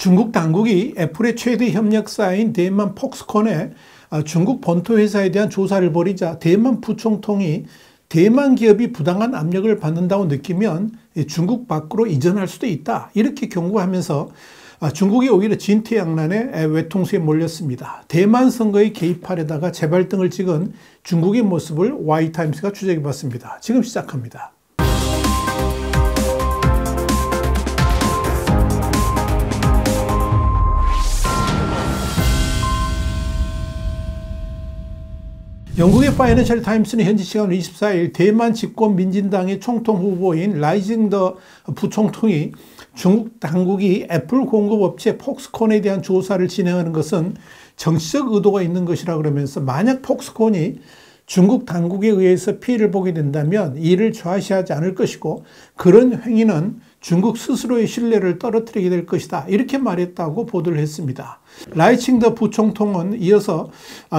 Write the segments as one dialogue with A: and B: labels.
A: 중국 당국이 애플의 최대 협력사인 대만 폭스콘의 중국 본토 회사에 대한 조사를 벌이자 대만 부총통이 대만 기업이 부당한 압력을 받는다고 느끼면 중국 밖으로 이전할 수도 있다, 이렇게 경고하면서 중국이 오히려 진퇴양난의 외통수에 몰렸습니다. 대만 선거에 개입하려다가 재발등을 찍은 중국의 모습을 Y타임스가 추적해봤습니다. 지금 시작합니다. 영국의 파이낸셜 타임스는 현지 시간 24일 대만 집권 민진당의 총통 후보인 라이징더 부총통이 중국 당국이 애플 공급업체 폭스콘에 대한 조사를 진행하는 것은 정치적 의도가 있는 것이라 그러면서, 만약 폭스콘이 중국 당국에 의해서 피해를 보게 된다면 이를 좌시하지 않을 것이고, 그런 행위는 중국 스스로의 신뢰를 떨어뜨리게 될 것이다, 이렇게 말했다고 보도를 했습니다. 라이칭더 부총통은 이어서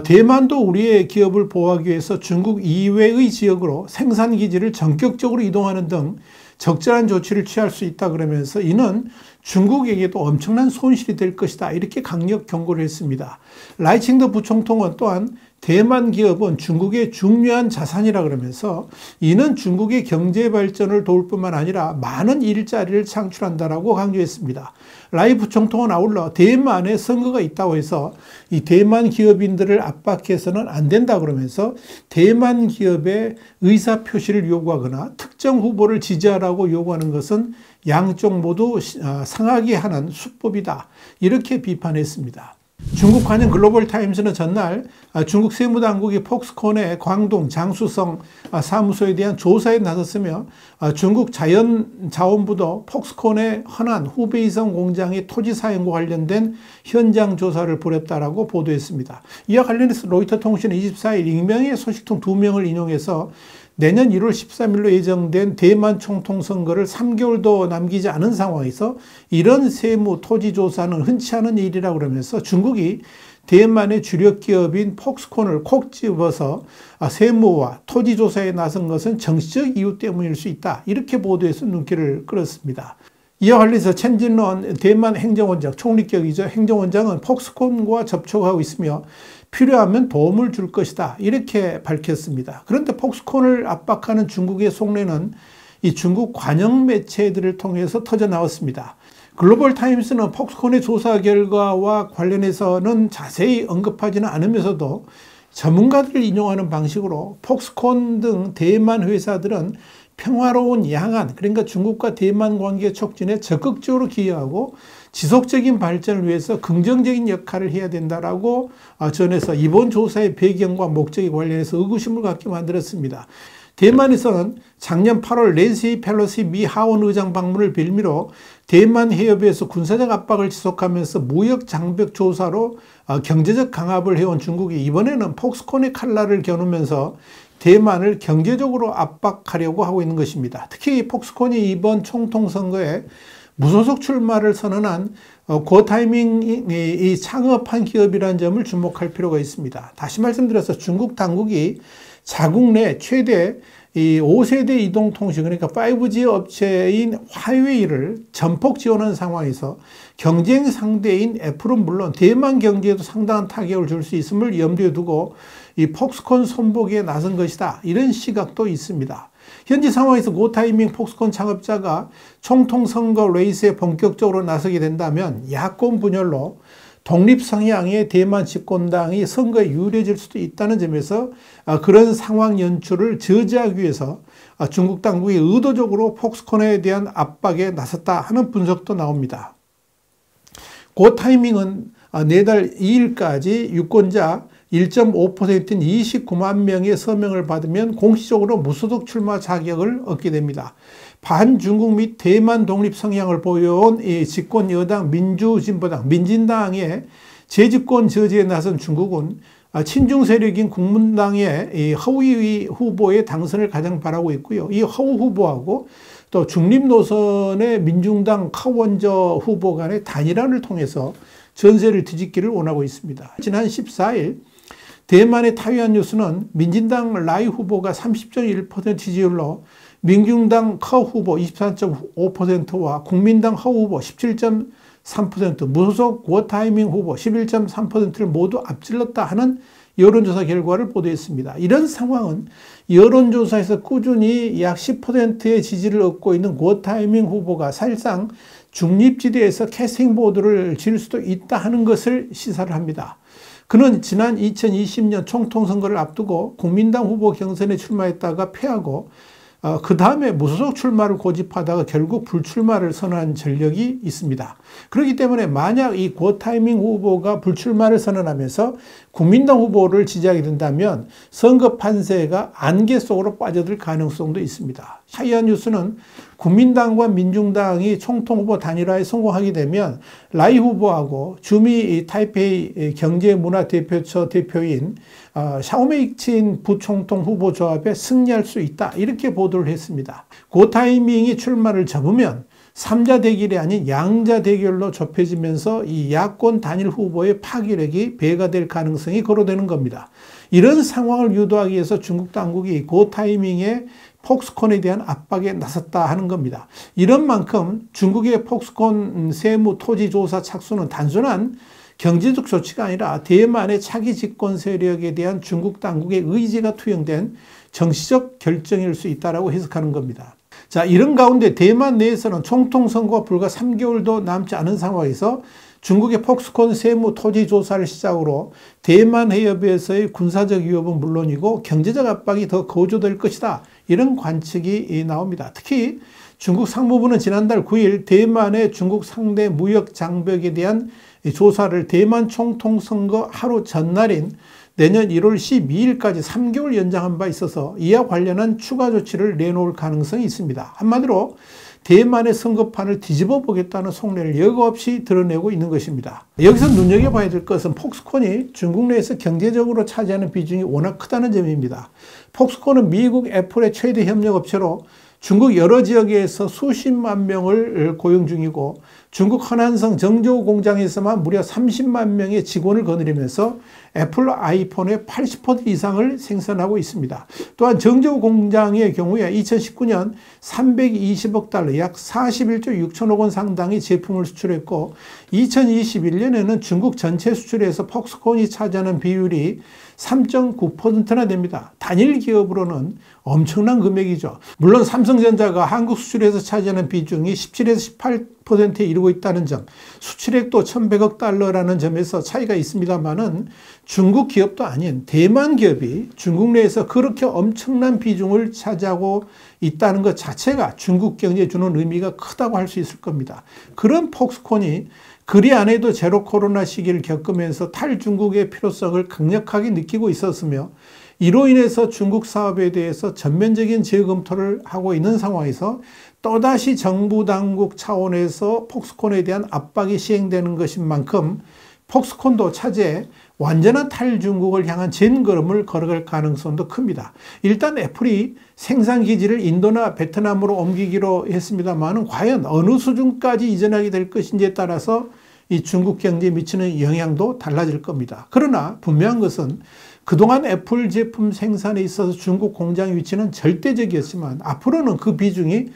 A: 대만도 우리의 기업을 보호하기 위해서 중국 이외의 지역으로 생산기지를 전격적으로 이동하는 등 적절한 조치를 취할 수 있다 그러면서, 이는 중국에게도 엄청난 손실이 될 것이다, 이렇게 강력 경고를 했습니다. 라이칭더 부총통은 또한 대만 기업은 중국의 중요한 자산이라 그러면서, 이는 중국의 경제 발전을 도울 뿐만 아니라 많은 일자리를 창출한다라고 강조했습니다. 라이 부총통은 아울러 대만에 선거가 있다고 해서 이 대만 기업인들을 압박해서는 안 된다 그러면서, 대만 기업의 의사 표시를 요구하거나 특정 후보를 지지하라고 요구하는 것은 양쪽 모두 상하게 하는 수법이다, 이렇게 비판했습니다. 중국 관영 글로벌 타임스는 전날 중국 세무당국이 폭스콘의 광동 장수성 사무소에 대한 조사에 나섰으며, 중국 자연자원부도 폭스콘의 허난 후베이성 공장의 토지 사용과 관련된 현장 조사를 벌였다라고 보도했습니다. 이와 관련해서 로이터 통신은 24일 익명의 소식통 2명을 인용해서 내년 1월 13일로 예정된 대만 총통 선거를 3개월도 남기지 않은 상황에서 이런 세무 토지 조사는 흔치 않은 일이라고 그러면서, 중국이 대만의 주력 기업인 폭스콘을 콕 집어서 세무와 토지 조사에 나선 것은 정치적 이유 때문일 수 있다, 이렇게 보도해서 눈길을 끌었습니다. 이와 관련해서 첸진런 대만 행정원장, 총리격이죠, 행정원장은 폭스콘과 접촉하고 있으며 필요하면 도움을 줄 것이다, 이렇게 밝혔습니다. 그런데 폭스콘을 압박하는 중국의 속내는 이 중국 관영 매체들을 통해서 터져 나왔습니다. 글로벌 타임스는 폭스콘의 조사 결과와 관련해서는 자세히 언급하지는 않으면서도 전문가들을 인용하는 방식으로 폭스콘 등 대만 회사들은 평화로운 양안, 그러니까 중국과 대만 관계 촉진에 적극적으로 기여하고 지속적인 발전을 위해서 긍정적인 역할을 해야 된다라고 전해서 이번 조사의 배경과 목적에 관련해서 의구심을 갖게 만들었습니다. 대만에서는 작년 8월 낸시 펠로시 미 하원 의장 방문을 빌미로 대만 해협에서 군사적 압박을 지속하면서 무역 장벽 조사로 경제적 강압을 해온 중국이 이번에는 폭스콘의 칼날을 겨누면서 대만을 경제적으로 압박하려고 하고 있는 것입니다. 특히 폭스콘이 이번 총통 선거에 무소속 출마를 선언한 그 타이밍이 창업한 기업이라는 점을 주목할 필요가 있습니다. 다시 말씀드려서 중국 당국이 자국 내 최대 5세대 이동통신, 그러니까 5G 업체인 화웨이를 전폭 지원하는 상황에서 경쟁 상대인 애플은 물론 대만 경제에도 상당한 타격을 줄 수 있음을 염두에 두고 이 폭스콘 손보기에 나선 것이다, 이런 시각도 있습니다. 현지 상황에서 그 타이밍 폭스콘 창업자가 총통 선거 레이스에 본격적으로 나서게 된다면 야권 분열로 독립 성향의 대만 집권당이 선거에 유리해질 수도 있다는 점에서 그런 상황 연출을 저지하기 위해서 중국 당국이 의도적으로 폭스콘에 대한 압박에 나섰다 하는 분석도 나옵니다. 그 타이밍은 내달 2일까지 유권자 1.5%인 29만 명의 서명을 받으면 공식적으로 무소속 출마 자격을 얻게 됩니다. 반중국 및 대만 독립 성향을 보여온 이 집권 여당 민주진보당, 민진당의 재집권 저지에 나선 중국은 친중 세력인 국민당의 이 허위 후보의 당선을 가장 바라고 있고요. 이 허우 후보하고 또 중립 노선의 민중당 카원저 후보 간의 단일화를 통해서 전세를 뒤집기를 원하고 있습니다. 지난 14일 대만의 타이완 뉴스는 민진당 라이 후보가 30.1% 지지율로 민중당 커 후보 24.5%와 국민당 허 후보 11.3%, 무소속 구어타이밍 후보 11.3%를 모두 앞질렀다 하는 여론조사 결과를 보도했습니다. 이런 상황은 여론조사에서 꾸준히 약 10%의 지지를 얻고 있는 구어타이밍 후보가 사실상 중립지대에서 캐스팅 보도를 질 수도 있다 하는 것을 시사를 합니다. 그는 지난 2020년 총통선거를 앞두고 국민당 후보 경선에 출마했다가 패하고 그 다음에 무소속 출마를 고집하다가 결국 불출마를 선언한 전력이 있습니다. 그렇기 때문에 만약 이 구어타이밍 후보가 불출마를 선언하면서 국민당 후보를 지지하게 된다면 선거 판세가 안개 속으로 빠져들 가능성도 있습니다. 하이안 뉴스는 국민당과 민중당이 총통 후보 단일화에 성공하게 되면 라이 후보하고 주미 타이페이 경제문화대표처 대표인 샤오메이친 부총통 후보 조합에 승리할 수 있다, 이렇게 보도를 했습니다. 그 타이밍이 출마를 접으면 3자 대결이 아닌 양자 대결로 좁혀지면서 이 야권 단일 후보의 파괴력이 배가 될 가능성이 거론되는 겁니다. 이런 상황을 유도하기 위해서 중국 당국이 그 타이밍에 폭스콘에 대한 압박에 나섰다 하는 겁니다. 이런 만큼 중국의 폭스콘 세무 토지 조사 착수는 단순한 경제적 조치가 아니라 대만의 차기 집권 세력에 대한 중국 당국의 의지가 투영된 정치적 결정일 수 있다고 해석하는 겁니다. 자, 이런 가운데 대만 내에서는 총통 선거가 불과 3개월도 남지 않은 상황에서 중국의 폭스콘 세무 토지 조사를 시작으로 대만 해협에서의 군사적 위협은 물론이고 경제적 압박이 더 고조될 것이다, 이런 관측이 나옵니다. 특히 중국 상무부는 지난달 9일 대만의 중국 상대 무역 장벽에 대한 조사를 대만 총통 선거 하루 전날인 내년 1월 12일까지 3개월 연장한 바 있어서 이와 관련한 추가 조치를 내놓을 가능성이 있습니다. 한마디로 대만의 선거판을 뒤집어 보겠다는 속내를 여과 없이 드러내고 있는 것입니다. 여기서 눈여겨봐야 될 것은 폭스콘이 중국 내에서 경제적으로 차지하는 비중이 워낙 크다는 점입니다. 폭스콘은 미국 애플의 최대 협력업체로 중국 여러 지역에서 수십만 명을 고용 중이고 중국 허난성 정저우 공장에서만 무려 30만 명의 직원을 거느리면서 애플 아이폰의 80% 이상을 생산하고 있습니다. 또한 정저우 공장의 경우에 2019년 320억 달러, 약 41조 6천억 원 상당의 제품을 수출했고 2021년에는 중국 전체 수출에서 폭스콘이 차지하는 비율이 3.9%나 됩니다. 단일 기업으로는 엄청난 금액이죠. 물론 삼성전자가 한국 수출에서 차지하는 비중이 17에서 18%에 이르고 있다는 점, 수출액도 1100억 달러라는 점에서 차이가 있습니다만은 중국 기업도 아닌 대만 기업이 중국 내에서 그렇게 엄청난 비중을 차지하고 있다는 것 자체가 중국 경제에 주는 의미가 크다고 할 수 있을 겁니다. 그런 폭스콘이 그리 안 해도 제로 코로나 시기를 겪으면서 탈중국의 필요성을 강력하게 느끼고 있었으며 이로 인해서 중국 사업에 대해서 전면적인 재검토를 하고 있는 상황에서 또다시 정부 당국 차원에서 폭스콘에 대한 압박이 시행되는 것인 만큼 폭스콘도 차제에 완전한 탈중국을 향한 전걸음을 걸어갈 가능성도 큽니다. 일단 애플이 생산 기지를 인도나 베트남으로 옮기기로 했습니다만 과연 어느 수준까지 이전하게 될 것인지에 따라서 이 중국 경제에 미치는 영향도 달라질 겁니다. 그러나 분명한 것은 그동안 애플 제품 생산에 있어서 중국 공장 위치는 절대적이었지만 앞으로는 그 비중이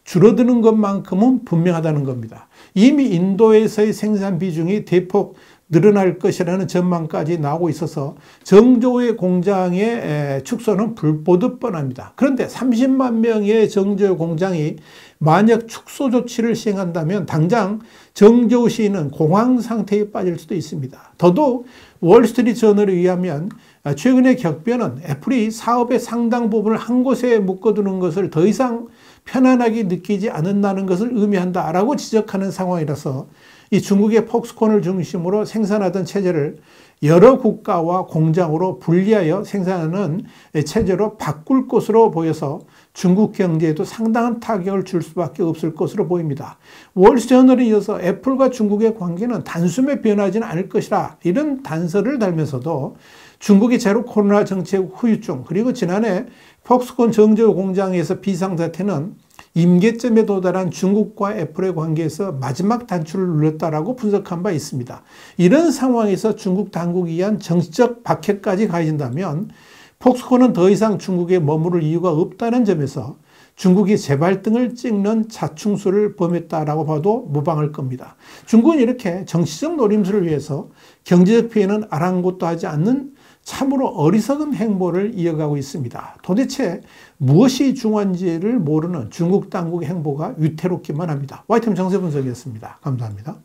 A: 줄어드는 것만큼은 분명하다는 겁니다. 이미 인도에서의 생산 비중이 대폭 늘어날 것이라는 전망까지 나오고 있어서 정저우의 공장의 축소는 불보듯 뻔합니다. 그런데 30만 명의 정저우 공장이 만약 축소 조치를 시행한다면 당장 정저우 시는 공황 상태에 빠질 수도 있습니다. 더더욱 월스트리트 저널에 의하면 최근의 격변은 애플이 사업의 상당 부분을 한 곳에 묶어두는 것을 더 이상 편안하게 느끼지 않는다는 것을 의미한다라고 지적하는 상황이라서 이 중국의 폭스콘을 중심으로 생산하던 체제를 여러 국가와 공장으로 분리하여 생산하는 체제로 바꿀 것으로 보여서 중국 경제에도 상당한 타격을 줄 수밖에 없을 것으로 보입니다. 월스트리트저널에 이어서 애플과 중국의 관계는 단숨에 변하지는 않을 것이라 이런 단서를 달면서도 중국의 제로 코로나 정책 후유증 그리고 지난해 폭스콘 정저우 공장에서 비상사태는 임계점에 도달한 중국과 애플의 관계에서 마지막 단추를 눌렀다라고 분석한 바 있습니다. 이런 상황에서 중국 당국이 위한 정치적 박해까지 가해진다면 폭스콘은 더 이상 중국에 머무를 이유가 없다는 점에서 중국이 재발등을 찍는 자충수를 범했다라고 봐도 무방할 겁니다. 중국은 이렇게 정치적 노림수를 위해서 경제적 피해는 아랑곳도 하지 않는 참으로 어리석은 행보를 이어가고 있습니다. 도대체 무엇이 중요한지를 모르는 중국 당국의 행보가 위태롭기만 합니다. YTN 정세 분석이었습니다. 감사합니다.